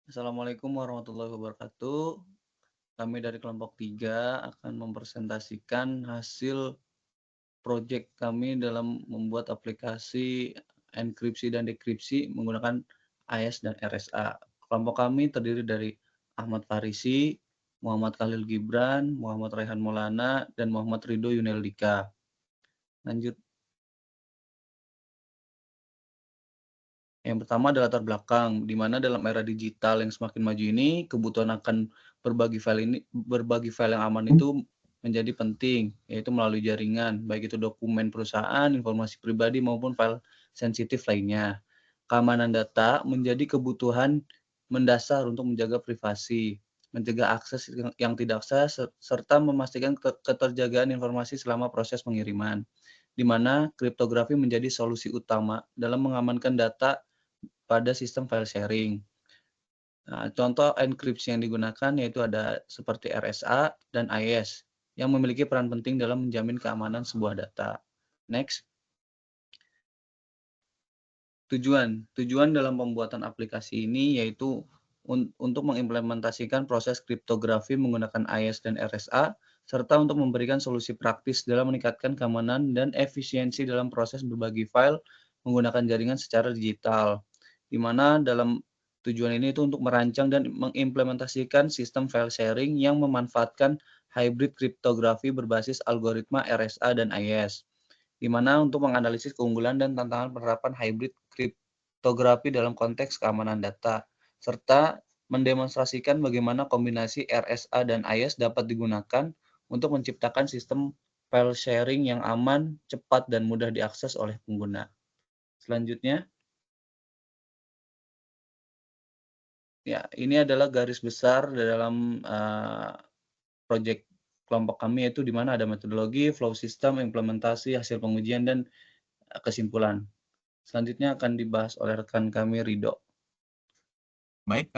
Assalamualaikum warahmatullahi wabarakatuh. Kami dari kelompok 3 akan mempresentasikan hasil proyek kami dalam membuat aplikasi enkripsi dan dekripsi menggunakan AES dan RSA. Kelompok kami terdiri dari Ahmad Farisi, Muhammad Khalil Gibran, Muhammad Raihan Maulana, dan Muhammad Ridho Yuneldika. Lanjut. Yang pertama adalah latar belakang, di mana dalam era digital yang semakin maju ini, kebutuhan akan berbagi file yang aman itu menjadi penting, yaitu melalui jaringan, baik itu dokumen perusahaan, informasi pribadi maupun file sensitif lainnya. Keamanan data menjadi kebutuhan mendasar untuk menjaga privasi, mencegah akses yang tidak sah, serta memastikan keterjagaan informasi selama proses pengiriman, di mana kriptografi menjadi solusi utama dalam mengamankan data pada sistem file sharing. Nah, contoh enkripsi yang digunakan yaitu ada seperti RSA dan AES yang memiliki peran penting dalam menjamin keamanan sebuah data. Next. Tujuan dalam pembuatan aplikasi ini yaitu untuk mengimplementasikan proses kriptografi menggunakan AES dan RSA, serta untuk memberikan solusi praktis dalam meningkatkan keamanan dan efisiensi dalam proses berbagi file menggunakan jaringan secara digital. Di mana dalam tujuan ini itu untuk merancang dan mengimplementasikan sistem file sharing yang memanfaatkan hybrid kriptografi berbasis algoritma RSA dan AES, di mana untuk menganalisis keunggulan dan tantangan penerapan hybrid kriptografi dalam konteks keamanan data, serta mendemonstrasikan bagaimana kombinasi RSA dan AES dapat digunakan untuk menciptakan sistem file sharing yang aman, cepat, dan mudah diakses oleh pengguna. Selanjutnya, ya, ini adalah garis besar dalam proyek kelompok kami, yaitu di mana ada metodologi, flow system, implementasi, hasil pengujian, dan kesimpulan. Selanjutnya akan dibahas oleh rekan kami, Ridho. Baik,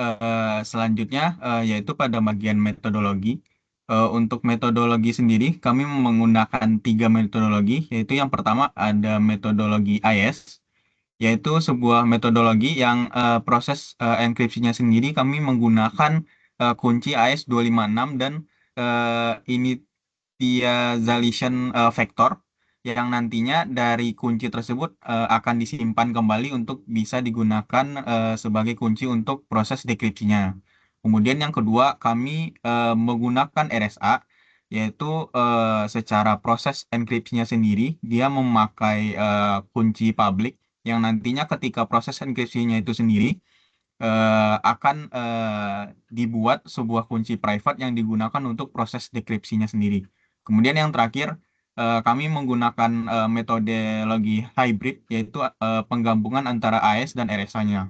selanjutnya yaitu pada bagian metodologi. Untuk metodologi sendiri, kami menggunakan 3 metodologi, yaitu yang pertama ada metodologi AES, yaitu sebuah metodologi yang proses enkripsinya sendiri kami menggunakan kunci AES 256 dan initialization vector, yang nantinya dari kunci tersebut akan disimpan kembali untuk bisa digunakan sebagai kunci untuk proses dekripsinya. Kemudian yang kedua, kami menggunakan RSA, yaitu secara proses enkripsinya sendiri, dia memakai kunci public, yang nantinya ketika proses enkripsinya itu sendiri akan dibuat sebuah kunci private yang digunakan untuk proses dekripsinya sendiri. Kemudian yang terakhir, kami menggunakan metodologi hybrid, yaitu penggabungan antara AES dan RSA-nya.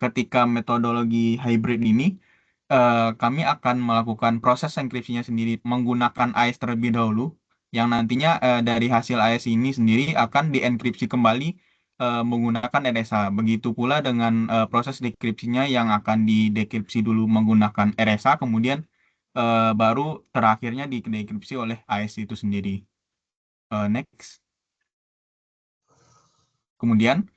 Ketika metodologi hybrid ini, kami akan melakukan proses enkripsinya sendiri menggunakan AES terlebih dahulu, yang nantinya dari hasil AES ini sendiri akan dienkripsi kembali menggunakan RSA. Begitu pula dengan proses dekripsinya yang akan didekripsi dulu menggunakan RSA, kemudian baru terakhirnya didekripsi oleh AES itu sendiri. Next. Kemudian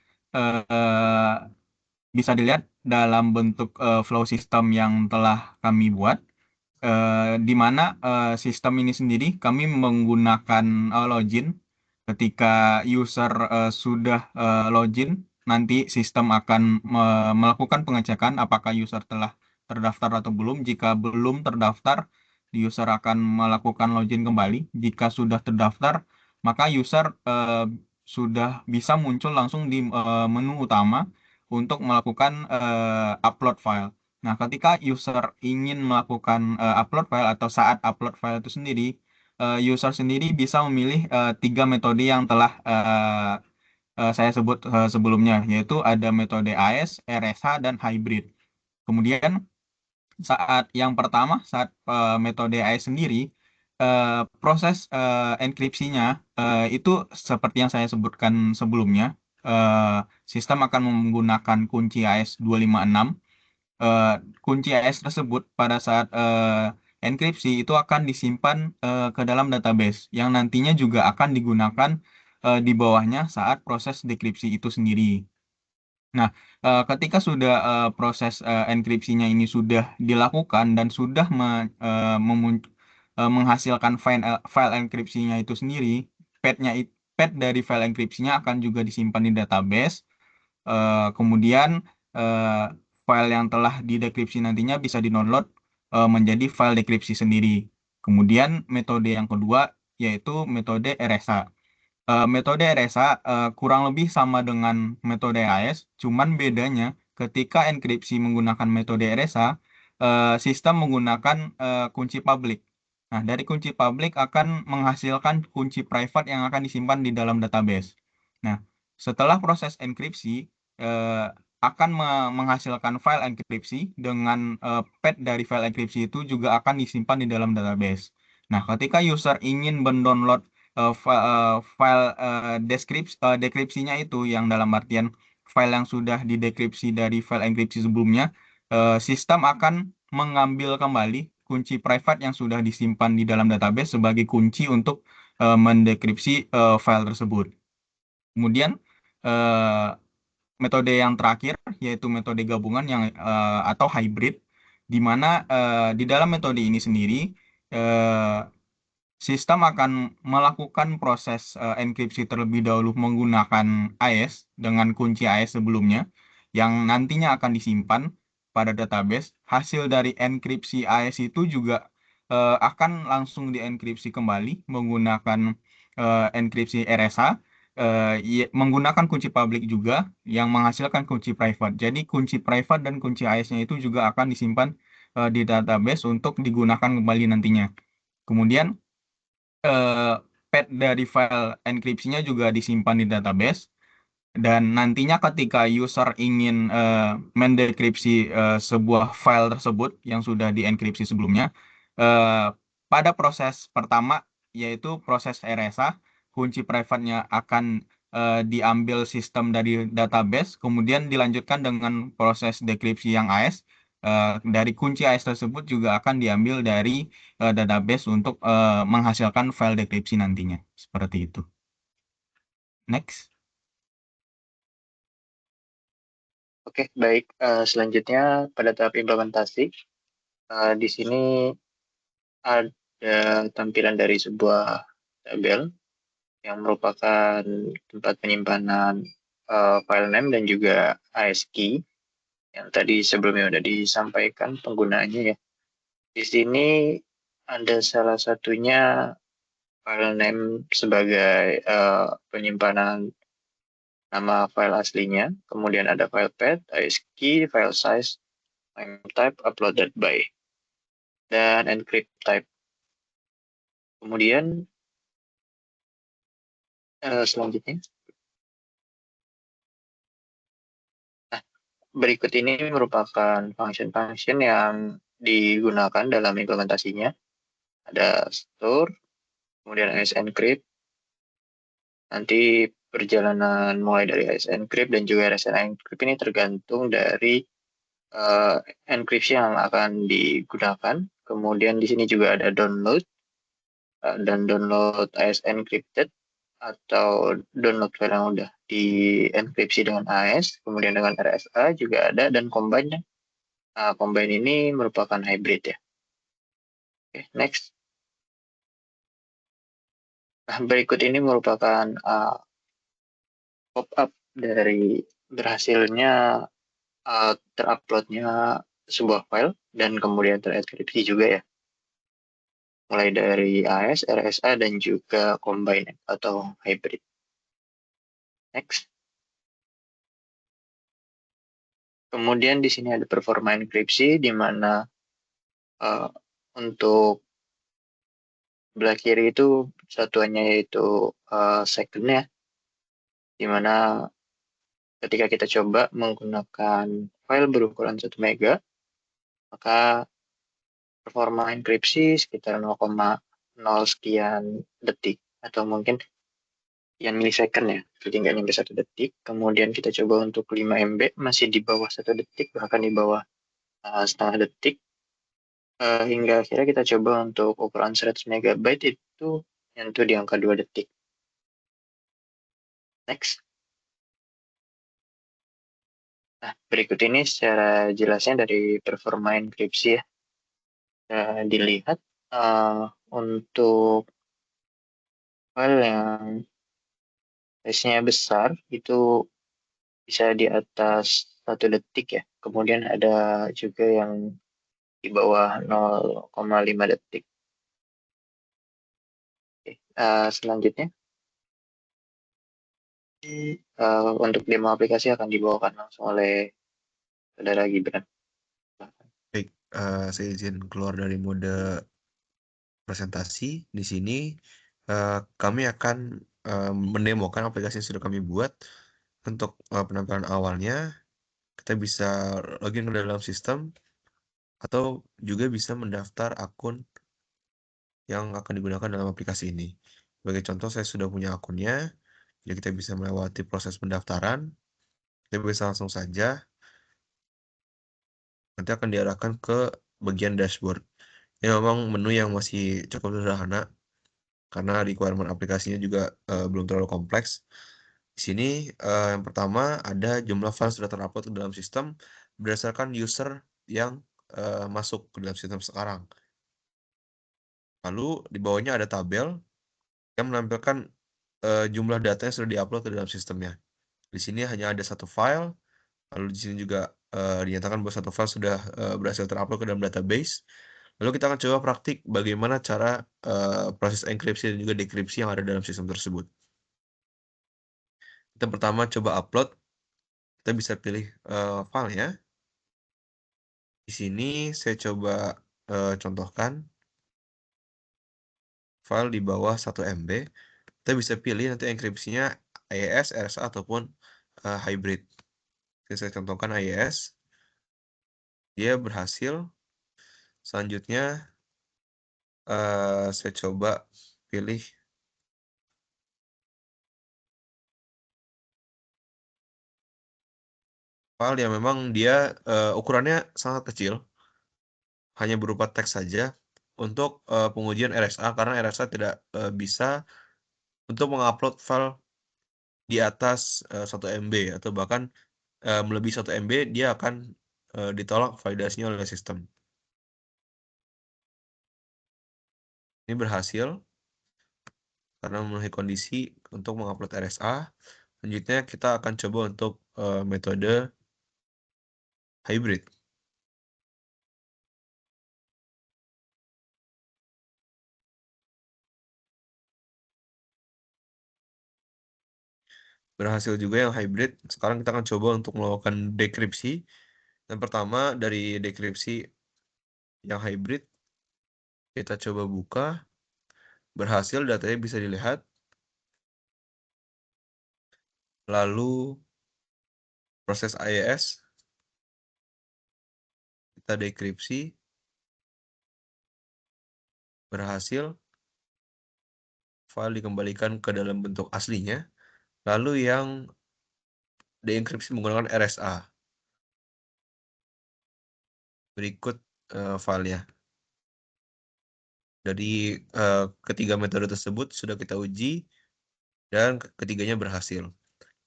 bisa dilihat dalam bentuk flow system yang telah kami buat, di mana sistem ini sendiri kami menggunakan login. Ketika user sudah login, nanti sistem akan melakukan pengecekan apakah user telah terdaftar atau belum. Jika belum terdaftar, user akan melakukan login kembali. Jika sudah terdaftar, maka user sudah bisa muncul langsung di menu utama untuk melakukan upload file. Nah, ketika user ingin melakukan upload file atau saat upload file itu sendiri, user sendiri bisa memilih 3 metode yang telah saya sebut sebelumnya, yaitu ada metode AES, RSA, dan hybrid. Kemudian saat yang pertama, saat metode AES sendiri, proses enkripsinya itu seperti yang saya sebutkan sebelumnya, sistem akan menggunakan kunci AES 256. Kunci AES tersebut pada saat enkripsi itu akan disimpan ke dalam database yang nantinya juga akan digunakan di bawahnya saat proses dekripsi itu sendiri. Nah, ketika sudah proses enkripsinya ini sudah dilakukan dan sudah menghasilkan file enkripsinya itu sendiri, path dari file enkripsinya akan juga disimpan di database. Kemudian file yang telah didekripsi nantinya bisa di-download menjadi file dekripsi sendiri. Kemudian metode yang kedua yaitu metode RSA. Metode RSA kurang lebih sama dengan metode AES, cuman bedanya ketika enkripsi menggunakan metode RSA, sistem menggunakan kunci publik. Nah, dari kunci publik akan menghasilkan kunci private yang akan disimpan di dalam database. Nah, setelah proses enkripsi, akan menghasilkan file enkripsi dengan path dari file enkripsi itu juga akan disimpan di dalam database. Nah, ketika user ingin mendownload file dekripsinya itu yang dalam artian file yang sudah didekripsi dari file enkripsi sebelumnya, sistem akan mengambil kembali kunci private yang sudah disimpan di dalam database sebagai kunci untuk mendekripsi file tersebut. Kemudian metode yang terakhir yaitu metode gabungan yang atau hybrid, di mana di dalam metode ini sendiri sistem akan melakukan proses enkripsi terlebih dahulu menggunakan AES dengan kunci AES sebelumnya yang nantinya akan disimpan pada database. Hasil dari enkripsi AES itu juga akan langsung dienkripsi kembali menggunakan enkripsi RSA menggunakan kunci publik juga yang menghasilkan kunci private. Jadi kunci private dan kunci AES-nya itu juga akan disimpan di database untuk digunakan kembali nantinya. Kemudian path dari file enkripsinya juga disimpan di database, dan nantinya ketika user ingin mendekripsi sebuah file tersebut yang sudah dienkripsi sebelumnya, pada proses pertama yaitu proses RSA, kunci private-nya akan diambil sistem dari database, kemudian dilanjutkan dengan proses dekripsi yang AES. Dari kunci AES tersebut juga akan diambil dari database untuk menghasilkan file dekripsi nantinya. Seperti itu. Next. Oke, baik. Selanjutnya pada tahap implementasi, di sini ada tampilan dari sebuah tabel yang merupakan tempat penyimpanan file name dan juga AES key yang tadi sebelumnya sudah disampaikan penggunaannya ya. Di sini ada salah satunya file name sebagai penyimpanan nama file aslinya, kemudian ada file path, AES key, file size, name type, uploaded by, dan encrypt type. Kemudian selanjutnya, berikut ini merupakan function-function yang digunakan dalam implementasinya. Ada store, kemudian AES encrypt, nanti perjalanan mulai dari AES encrypt dan juga RSA encrypt ini tergantung dari encryption yang akan digunakan. Kemudian di sini juga ada download dan download AES encrypted atau download file yang udah di enkripsi dengan AES, kemudian dengan RSA juga ada, dan combine. Combine ini merupakan hybrid ya. Oke, next. Nah, berikut ini merupakan pop-up dari berhasilnya teruploadnya sebuah file dan kemudian terenkripsi juga ya. Mulai dari AES, RSA, dan juga combine atau hybrid. Next. Kemudian di sini ada performa enkripsi, di mana untuk sebelah kiri itu satuannya yaitu second-nya, di mana ketika kita coba menggunakan file berukuran 1 MB, maka performa enkripsi sekitar 0,0 sekian detik, atau mungkin sekian milisecond ya, jadi nggak nyampe 1 detik. Kemudian kita coba untuk 5 MB, masih di bawah 1 detik, bahkan di bawah setengah detik. Hingga akhirnya kita coba untuk ukuran 100 MB itu nyentuh di angka 2 detik. Next. Nah, berikut ini secara jelasnya dari performa enkripsi ya. Dilihat untuk file yang size-nya besar itu bisa di atas 1 detik ya. Kemudian ada juga yang di bawah 0,5 detik. Oke, selanjutnya untuk demo aplikasi akan dibawakan langsung oleh saudara Gibran. Baik, saya izin keluar dari mode presentasi. Di sini kami akan mendemokan aplikasi yang sudah kami buat. Untuk penampilan awalnya, kita bisa login ke dalam sistem atau juga bisa mendaftar akun yang akan digunakan dalam aplikasi ini. Sebagai contoh, saya sudah punya akunnya, jadi kita bisa melewati proses pendaftaran. Kita bisa langsung saja, nanti akan diarahkan ke bagian dashboard. Ini memang menu yang masih cukup sederhana, karena requirement aplikasinya juga belum terlalu kompleks. Di sini yang pertama ada jumlah file sudah terupload ke dalam sistem berdasarkan user yang masuk ke dalam sistem sekarang. Lalu di bawahnya ada tabel yang menampilkan jumlah data yang sudah diupload ke dalam sistemnya. Di sini hanya ada satu file, lalu di sini juga dinyatakan bahwa satu file sudah berhasil terupload ke dalam database. Lalu kita akan coba praktik bagaimana cara proses enkripsi dan juga dekripsi yang ada dalam sistem tersebut. Kita pertama coba upload, kita bisa pilih filenya. Di sini saya coba contohkan file di bawah 1 MB. Kita bisa pilih nanti enkripsinya AES, RSA, ataupun hybrid. Saya contohkan AES. Dia berhasil. Selanjutnya saya coba pilih file yang memang dia ukurannya sangat kecil, hanya berupa teks saja untuk pengujian RSA, karena RSA tidak bisa untuk mengupload file di atas 1 MB atau bahkan melebihi 1 MB, dia akan ditolak validasinya oleh sistem. Ini berhasil karena memenuhi kondisi untuk mengupload RSA. Selanjutnya kita akan coba untuk metode hybrid. Berhasil juga yang hybrid. Sekarang kita akan coba untuk melakukan dekripsi. Yang pertama dari dekripsi yang hybrid, kita coba buka. Berhasil, datanya bisa dilihat. Lalu proses AES, kita dekripsi. Berhasil. File dikembalikan ke dalam bentuk aslinya. Lalu yang dienkripsi menggunakan RSA. Berikut filenya. Dari ketiga metode tersebut sudah kita uji dan ketiganya berhasil.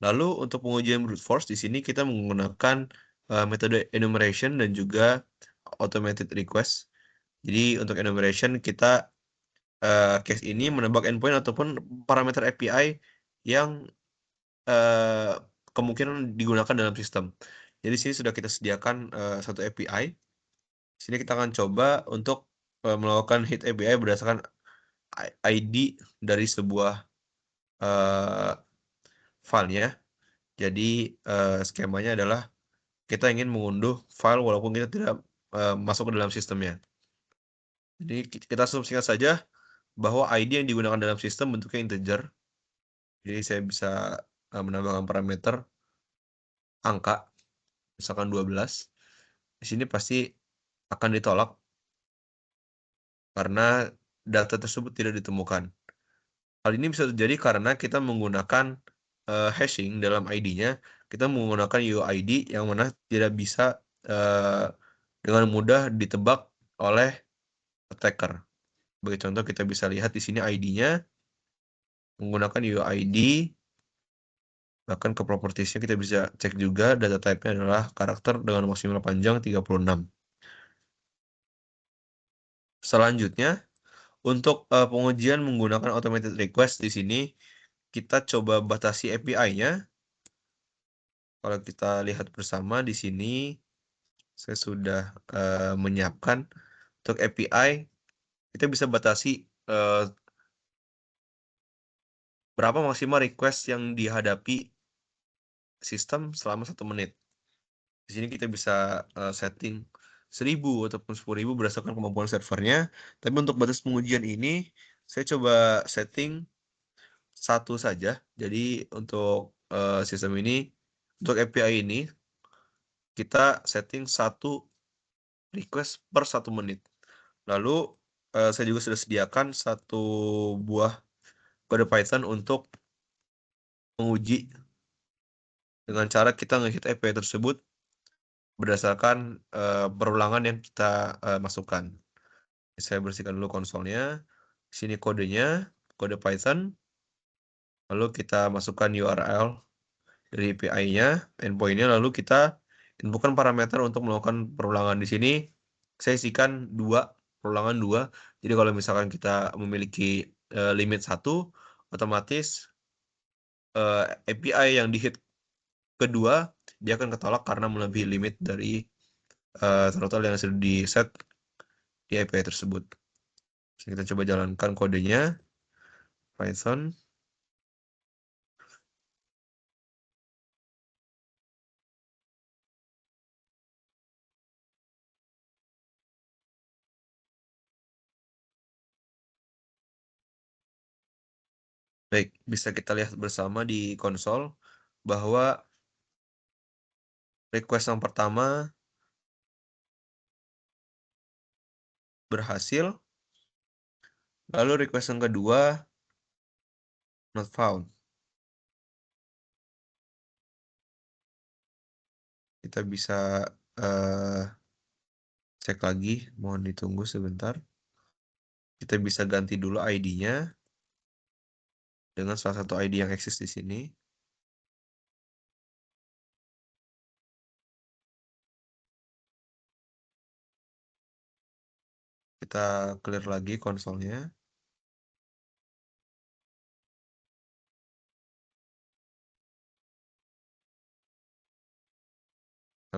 Lalu untuk pengujian brute force di sini kita menggunakan metode enumeration dan juga automated request. Jadi untuk enumeration kita case ini menebak endpoint ataupun parameter API yang kemungkinan digunakan dalam sistem. Jadi di sini sudah kita sediakan satu API. Di sini kita akan coba untuk melakukan hit API berdasarkan ID dari sebuah filenya. Jadi skemanya adalah kita ingin mengunduh file walaupun kita tidak masuk ke dalam sistemnya. Jadi kita asumsikan saja bahwa ID yang digunakan dalam sistem bentuknya integer. Jadi saya bisa menambahkan parameter angka, misalkan 12. Di sini pasti akan ditolak karena data tersebut tidak ditemukan. Hal ini bisa terjadi karena kita menggunakan hashing dalam ID-nya. Kita menggunakan UID yang mana tidak bisa dengan mudah ditebak oleh attacker. Sebagai contoh kita bisa lihat di sini ID-nya menggunakan UID Bahkan ke propertiesnya kita bisa cek juga data type-nya adalah karakter dengan maksimal panjang 36. Selanjutnya, untuk pengujian menggunakan automated request di sini kita coba batasi API-nya. Kalau kita lihat bersama di sini, saya sudah menyiapkan untuk API. Kita bisa batasi berapa maksimal request yang dihadapi sistem selama 1 menit. Di sini kita bisa setting 1000 ataupun 10.000 berdasarkan kemampuan servernya. Tapi untuk batas pengujian ini, saya coba setting 1 saja. Jadi untuk sistem ini, untuk API ini, kita setting 1 request per 1 menit. Lalu saya juga sudah sediakan 1 buah kode Python untuk menguji dengan cara kita nge-hit API tersebut berdasarkan perulangan yang kita masukkan. Saya bersihkan dulu konsolnya. Sini kodenya, kode Python. Lalu kita masukkan URL dari API-nya, endpoint-nya, lalu kita inputkan parameter untuk melakukan perulangan. Di sini saya isikan perulangan 2. Jadi kalau misalkan kita memiliki limit 1, otomatis API yang di-hit kedua dia akan ketolak karena melebihi limit dari throttle yang sudah di-set di API tersebut. Kita coba jalankan kodenya, Python. Baik, bisa kita lihat bersama di konsol bahwa request yang pertama berhasil, lalu request yang kedua not found. Kita bisa cek lagi, mohon ditunggu sebentar. Kita bisa ganti dulu ID-nya dengan salah satu ID yang eksis di sini. Kita clear lagi konsolnya.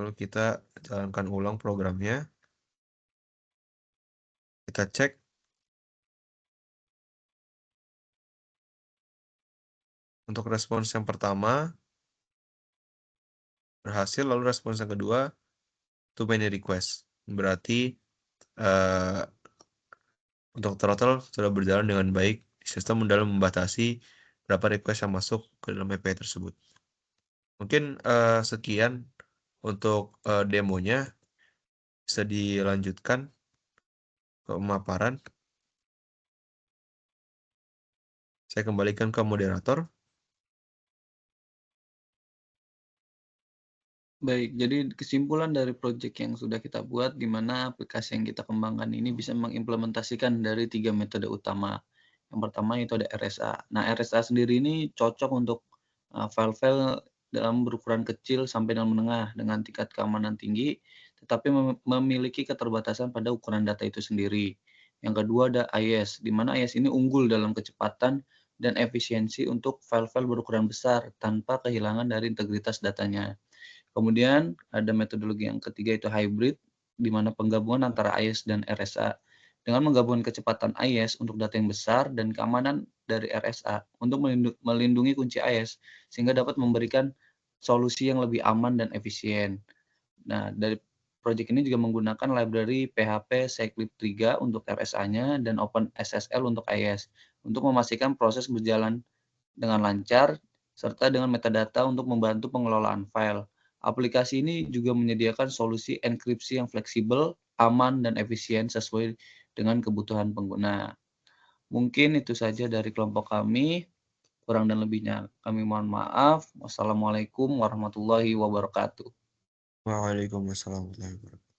Lalu kita jalankan ulang programnya. Kita cek. Untuk respons yang pertama berhasil, lalu respons yang kedua too many request. Berarti untuk throttle sudah berjalan dengan baik. Sistem dalam membatasi berapa request yang masuk ke dalam API tersebut. Mungkin sekian untuk demonya. Bisa dilanjutkan ke pemaparan. Saya kembalikan ke moderator. Baik, jadi kesimpulan dari proyek yang sudah kita buat, di mana aplikasi yang kita kembangkan ini bisa mengimplementasikan dari 3 metode utama. Yang pertama itu ada RSA. Nah, RSA sendiri ini cocok untuk file-file dalam berukuran kecil sampai dan menengah dengan tingkat keamanan tinggi, tetapi memiliki keterbatasan pada ukuran data itu sendiri. Yang kedua ada IIS, di mana IIS ini unggul dalam kecepatan dan efisiensi untuk file-file berukuran besar tanpa kehilangan dari integritas datanya. Kemudian ada metodologi yang ketiga itu hybrid, di mana penggabungan antara IIS dan RSA. Dengan menggabungkan kecepatan IIS untuk data yang besar dan keamanan dari RSA untuk melindungi kunci IIS, sehingga dapat memberikan solusi yang lebih aman dan efisien. Nah, dari proyek ini juga menggunakan library PHP Cyclip 3 untuk RSA-nya dan OpenSSL untuk IIS, untuk memastikan proses berjalan dengan lancar, serta dengan metadata untuk membantu pengelolaan file. Aplikasi ini juga menyediakan solusi enkripsi yang fleksibel, aman, dan efisien sesuai dengan kebutuhan pengguna. Mungkin itu saja dari kelompok kami. Kurang dan lebihnya kami mohon maaf. Wassalamualaikum warahmatullahi wabarakatuh. Waalaikumsalam warahmatullahi wabarakatuh.